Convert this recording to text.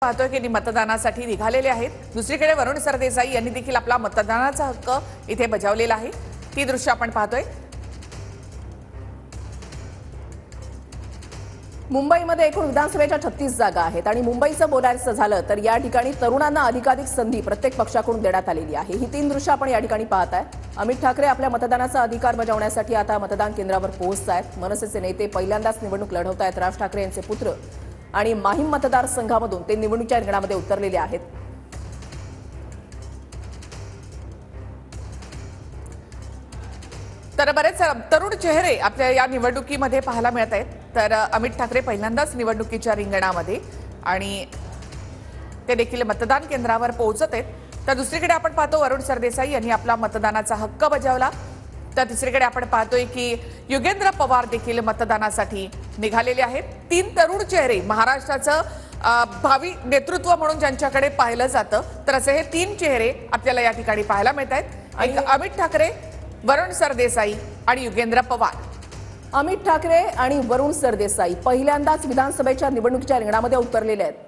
पाहतोय की मतदानासाठी निघालेले आहेत। दुसरीकडे वरुण सरदेसाई यांनी देखील आपला मतदानाचा हक्क इथे बजावलेला आहे। ती दृश्य आपण पाहतोय। मुंबईमध्ये एकूण विधानसभेच्या 36 जागा आहेत आणि मुंबईचं बोलायचं झालं तर या ठिकाणी तरुणांना अधिकाधिक संधी प्रत्येक पक्षाकडून देण्यात आलेली आहे। ही तीन दृश्य आपण या ठिकाणी पाहताय। अमित ठाकरे आपल्या मतदानाचा अधिकार बजावण्यासाठी आता मतदान केंद्रावर पोहोचतायत। मनसेचे नेते पहिल्यांदाच निवडणूक लढवतायत। राज ठाकरे यांचे पुत्र आणि माहीम मतदारसंघामधून ते निवडणुकीच्या रिंगणामध्ये उतरलेले आहेत। तर बरेच तरुण चेहरे आपल्या या निवडणुकीमध्ये पाहायला मिळत आहेत। तर अमित ठाकरे पहिल्यांदाच निवडणुकीच्या रिंगणामध्ये आणि ते देखील मतदान केंद्रावर पोहोचत आहेत। तर दुसरीकडे आपण पाहतो वरुण सरदेसाई यांनी आपला मतदानाचा हक्क बजावला। तर तिसरीकडे आपण पाहतोय की युगेंद्र पवार देखील मतदानासाठी निघालेले आहेत। तीन तरुण चेहरे महाराष्ट्राचं भावी नेतृत्व म्हणून ज्यांच्याकडे पाहिलं जातं, तर असे हे तीन चेहरे आपल्याला या ठिकाणी पाहायला मिळत आहेत। एक अमित ठाकरे, वरुण सरदेसाई आणि युगेंद्र पवार। अमित ठाकरे आणि वरुण सरदेसाई पहिल्यांदाच विधानसभेच्या निवडणुकीच्या रिंगणामध्ये उतरलेले आहेत।